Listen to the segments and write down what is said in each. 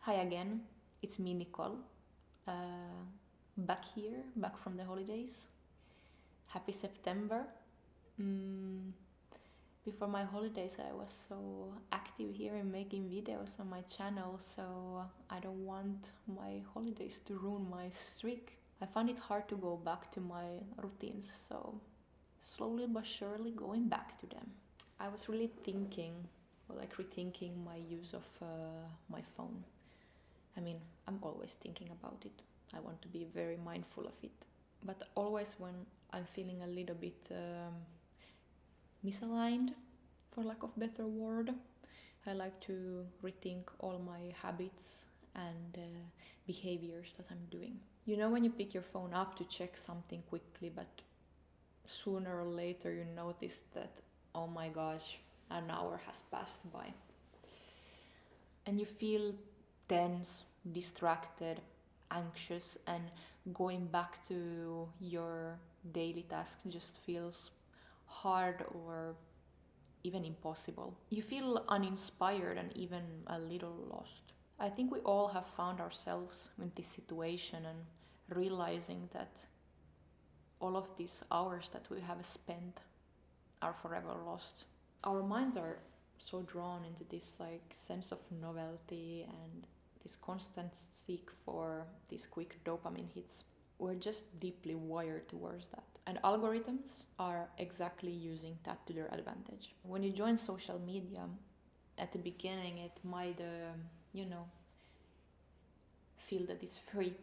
Hi again, it's me, Nicol. Back here, back from the holidays. Happy September. Mm, Before my holidays, I was so active here in making videos on my channel, so I don't want my holidays to ruin my streak. I find it hard to go back to my routines, so slowly but surely going back to them. I was really thinking, rethinking my use of my phone. I mean, I'm always thinking about it. I want to be very mindful of it. But always when I'm feeling a little bit misaligned, for lack of better word, I like to rethink all my habits and behaviors that I'm doing. You know, when you pick your phone up to check something quickly, but sooner or later you notice that, oh my gosh, an hour has passed by. And you feel tense, distracted, anxious, and going back to your daily tasks just feels hard or even impossible. You feel uninspired and even a little lost. I think we all have found ourselves in this situation and realizing that all of these hours that we have spent are forever lost. Our minds are so drawn into this sense of novelty and this constant seek for these quick dopamine hits. We're just deeply wired towards that. And algorithms are exactly using that to their advantage. When you join social media, at the beginning it might, feel that it's free.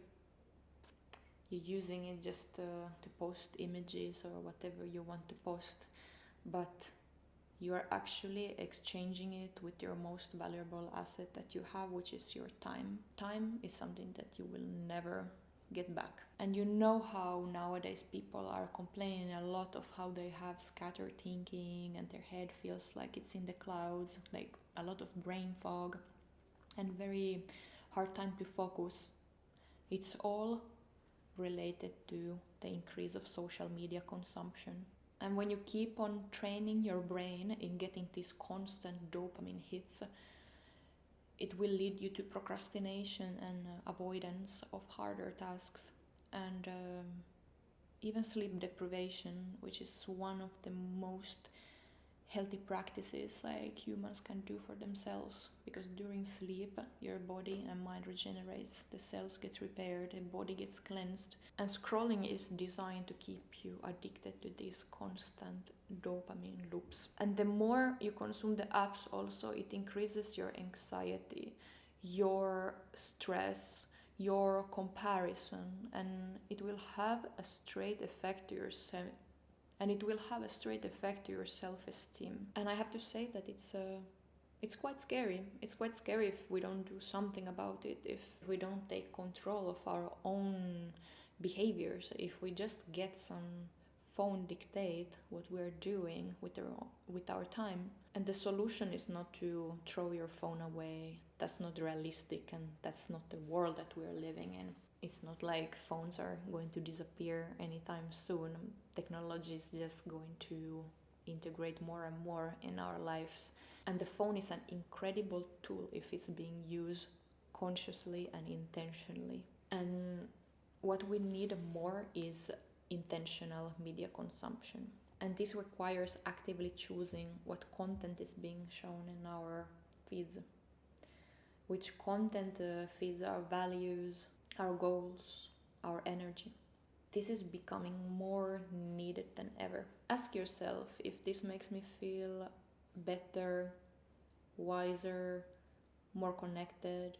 You're using it just to post images or whatever you want to post, but you are actually exchanging it with your most valuable asset that you have, which is your time. Time is something that you will never get back. And you know how nowadays people are complaining a lot of how they have scattered thinking and their head feels like it's in the clouds, like a lot of brain fog and very hard time to focus. It's all related to the increase of social media consumption. And when you keep on training your brain in getting these constant dopamine hits, it will lead you to procrastination and avoidance of harder tasks and even sleep deprivation, which is one of the most healthy practices humans can do for themselves, because during sleep your body and mind regenerates, the cells get repaired, the body gets cleansed, and scrolling is designed to keep you addicted to these constant dopamine loops. And the more you consume the apps also, it increases your anxiety, your stress, your comparison, and it will have a straight effect to your self-esteem. And I have to say that it's quite scary. It's quite scary if we don't do something about it, if we don't take control of our own behaviors, if we just get some phone dictate what we're doing with our time. And the solution is not to throw your phone away. That's not realistic, and that's not the world that we're living in. It's not like phones are going to disappear anytime soon. Technology is just going to integrate more and more in our lives. And the phone is an incredible tool if it's being used consciously and intentionally. And what we need more is intentional media consumption. And this requires actively choosing what content is being shown in our feeds, which content feeds our values, our goals, our energy. This is becoming more needed than ever. Ask yourself if this makes me feel better, wiser, more connected,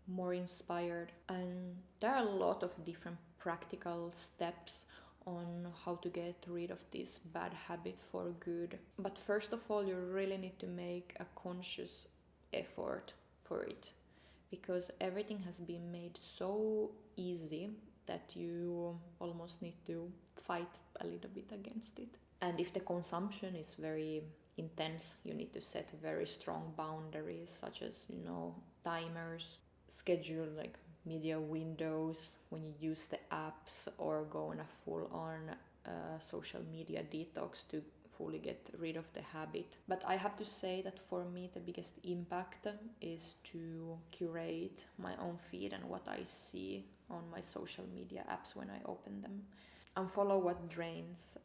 more inspired. And there are a lot of different practical steps on how to get rid of this bad habit for good. But first of all, you really need to make a conscious effort for it, because everything has been made so easy that you almost need to fight a little bit against it. And if the consumption is very intense, you need to set very strong boundaries, such as, timers, schedule media windows when you use the apps, or go on a full-on social media detox fully get rid of the habit. But I have to say that for me the biggest impact is to curate my own feed and what I see on my social media apps when I open them. Unfollow what drains,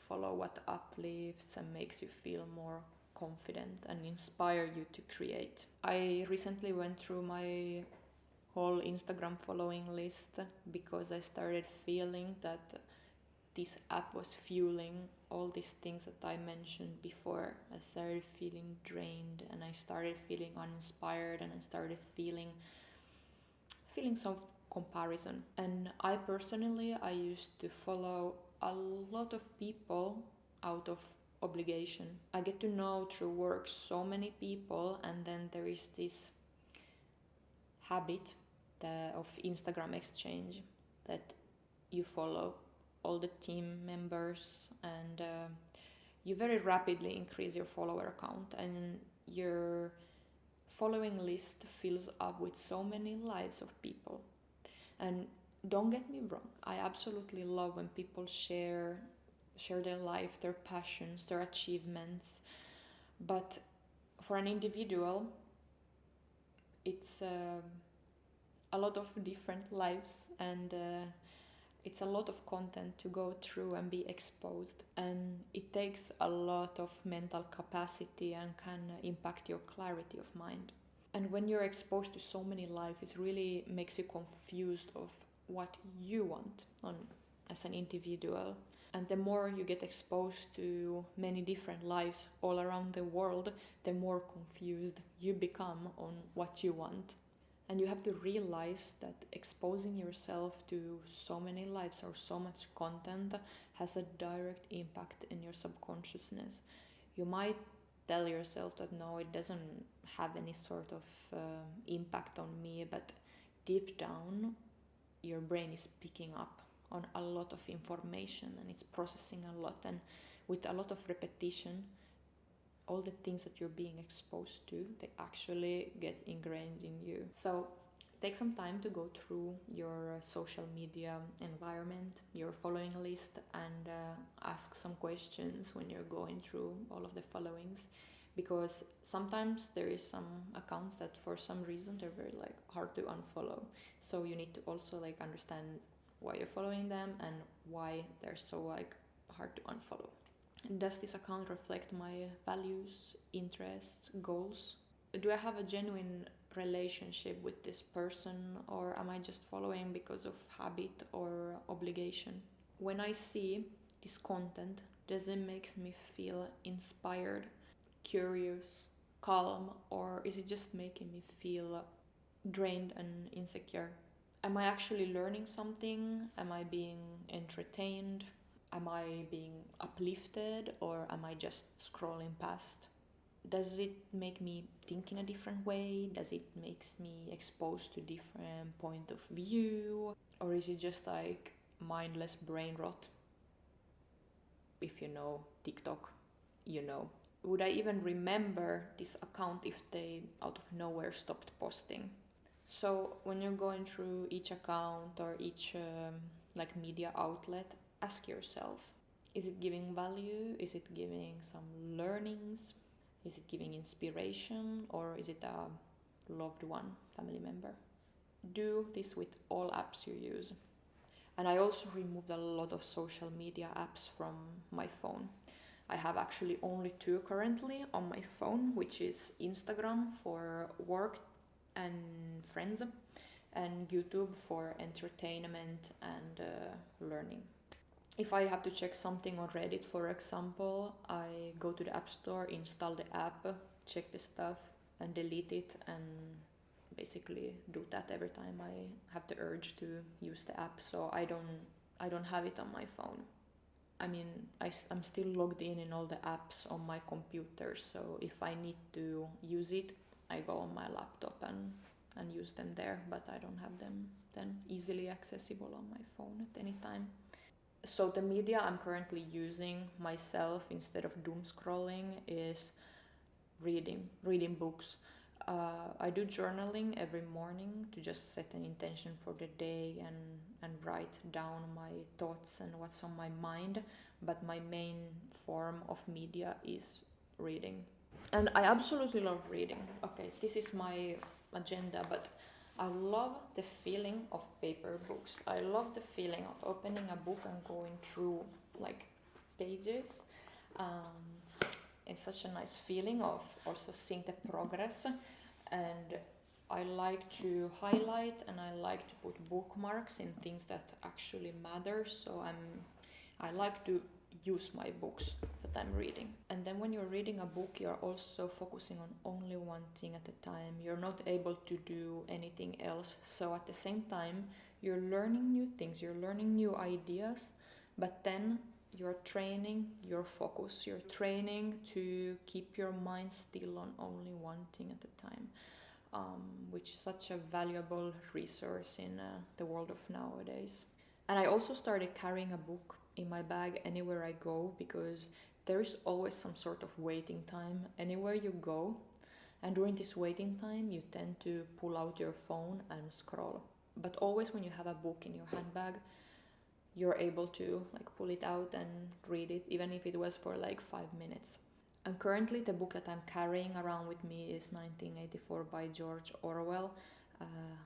follow what uplifts and makes you feel more confident and inspire you to create. I recently went through my whole Instagram following list because I started feeling that this app was fueling all these things that I mentioned before. I started feeling drained and I started feeling uninspired and I started feeling some comparison. And I personally, I used to follow a lot of people out of obligation. I get to know through work so many people, and then there is this habit of Instagram exchange that you follow all the team members and you very rapidly increase your follower count and your following list fills up with so many lives of people. And don't get me wrong, I absolutely love when people share their life, their passions, their achievements, but for an individual it's a lot of different lives and it's a lot of content to go through and be exposed, and it takes a lot of mental capacity and can impact your clarity of mind. And when you're exposed to so many lives, it really makes you confused of what you want as an individual. And the more you get exposed to many different lives all around the world, the more confused you become on what you want. And you have to realize that exposing yourself to so many lives or so much content has a direct impact in your subconsciousness. You might tell yourself that no, it doesn't have any sort of impact on me, but deep down your brain is picking up on a lot of information and it's processing a lot, and with a lot of repetition all the things that you're being exposed to, they actually get ingrained in you. So take some time to go through your social media environment, your following list, and ask some questions when you're going through all of the followings, because sometimes there is some accounts that for some reason they're very hard to unfollow. So you need to also understand why you're following them and why they're so hard to unfollow. Does this account reflect my values, interests, goals? Do I have a genuine relationship with this person, or am I just following because of habit or obligation? When I see this content, does it make me feel inspired, curious, calm, or is it just making me feel drained and insecure? Am I actually learning something? Am I being entertained? Am I being uplifted, or am I just scrolling past? Does it make me think in a different way? Does it make me exposed to different point of view? Or is it just mindless brain rot? If you know TikTok, you know. Would I even remember this account if they out of nowhere stopped posting? So when you're going through each account or each media outlet, ask yourself, is it giving value? Is it giving some learnings? Is it giving inspiration? Or is it a loved one, family member? Do this with all apps you use. And I also removed a lot of social media apps from my phone. I have actually only 2 currently on my phone, which is Instagram for work and friends, and YouTube for entertainment and learning. If I have to check something on Reddit, for example, I go to the App Store, install the app, check the stuff, and delete it, and basically do that every time I have the urge to use the app. So I don't have it on my phone. I mean, I'm still logged in all the apps on my computer, so if I need to use it, I go on my laptop and use them there, but I don't have them then easily accessible on my phone at any time. So the media I'm currently using myself instead of doomscrolling is reading books. I do journaling every morning to just set an intention for the day and write down my thoughts and what's on my mind. But my main form of media is reading. And I absolutely love reading. Okay, this is my agenda, but I love the feeling of paper books. I love the feeling of opening a book and going through like pages. It's such a nice feeling of also seeing the progress, and I like to highlight and I like to put bookmarks in things that actually matter. So I like to use my books that I'm reading. And then when you're reading a book, you're also focusing on only one thing at a time. You're not able to do anything else. So at the same time, you're learning new things, you're learning new ideas, but then you're training your focus. You're training to keep your mind still on only one thing at a time, which is such a valuable resource in the world of nowadays. And I also started carrying a book in my bag anywhere I go, because there is always some sort of waiting time anywhere you go. And during this waiting time, you tend to pull out your phone and scroll. But always when you have a book in your handbag, you're able to like pull it out and read it, even if it was for like 5 minutes. And currently the book that I'm carrying around with me is 1984 by George Orwell.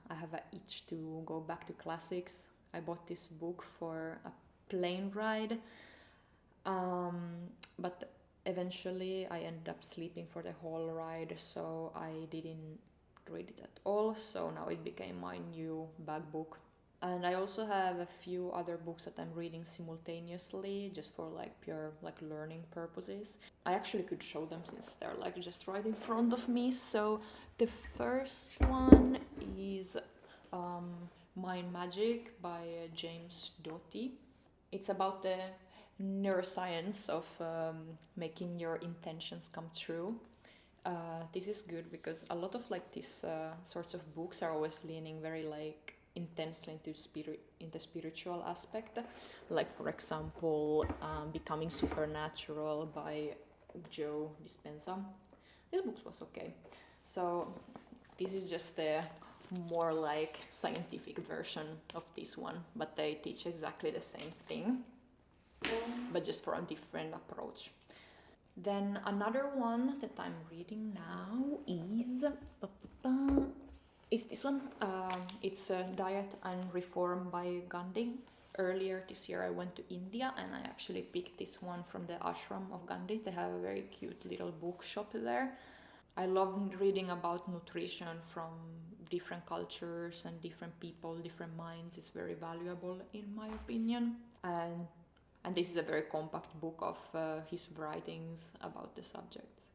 I have an itch to go back to classics. I bought this book for a plane ride, but eventually I ended up sleeping for the whole ride, so I didn't read it at all. So now it became my new bag book. And I also have a few other books that I'm reading simultaneously, just for like pure like learning purposes. I actually could show them since they're like just right in front of me. So the first one is Mind Magic by James Doty. It's about the neuroscience of making your intentions come true. This is good because a lot of like these sorts of books are always leaning very like intensely into spiritual aspect, like for example Becoming Supernatural by Joe Dispenza. This book was okay. So this is just the more like scientific version of this one, but they teach exactly the same thing, but just for a different approach. Then another one that I'm reading now is this one. It's Diet and Reform by Gandhi. Earlier this year I went to India and I actually picked this one from the ashram of Gandhi. They have a very cute little bookshop there. I love reading about nutrition from different cultures and different people, different minds. It's very valuable in my opinion. And this is a very compact book of his writings about the subjects.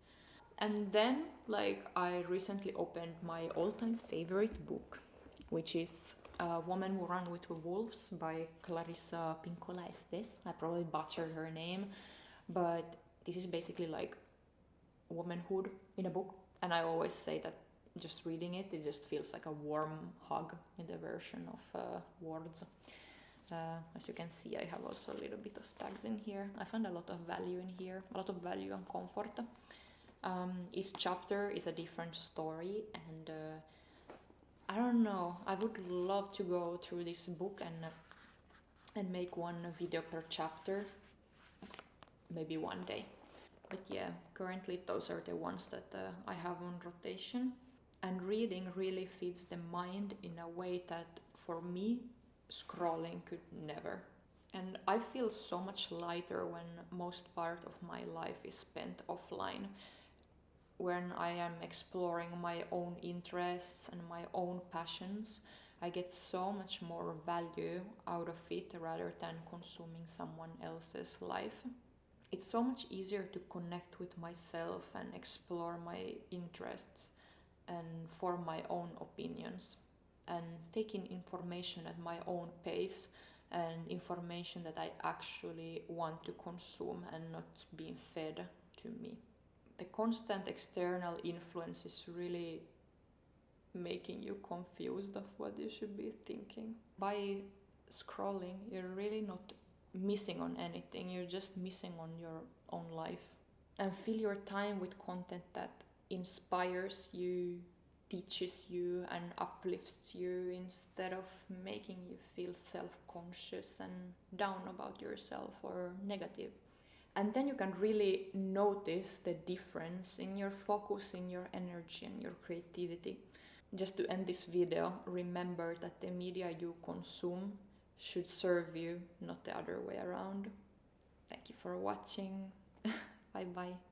And then, like, I recently opened my all-time favorite book, which is Woman Who Ran with the Wolves by Clarissa Pinkola Estes. I probably butchered her name, but this is basically like womanhood in a book. And I always say that just reading it, it just feels like a warm hug in the version of words. As you can see, I have also a little bit of tags in here. I found a lot of value in here, a lot of value and comfort. Each chapter is a different story, and I don't know, I would love to go through this book and make one video per chapter, maybe one day. But yeah, currently those are the ones that I have on rotation. And reading really feeds the mind in a way that, for me, scrolling could never. And I feel so much lighter when most part of my life is spent offline, when I am exploring my own interests and my own passions. I get so much more value out of it rather than consuming someone else's life. It's so much easier to connect with myself and explore my interests and form my own opinions, and taking information at my own pace and information that I actually want to consume and not being fed to me. The constant external influence is really making you confused of what you should be thinking. By scrolling, you're really not missing on anything, you're just missing on your own life. And fill your time with content that inspires you teaches you and uplifts you instead of making you feel self-conscious and down about yourself or negative. And then you can really notice the difference in your focus, in your energy and your creativity. Just to end this video, remember that the media you consume should serve you, not the other way around. Thank you for watching. Bye bye.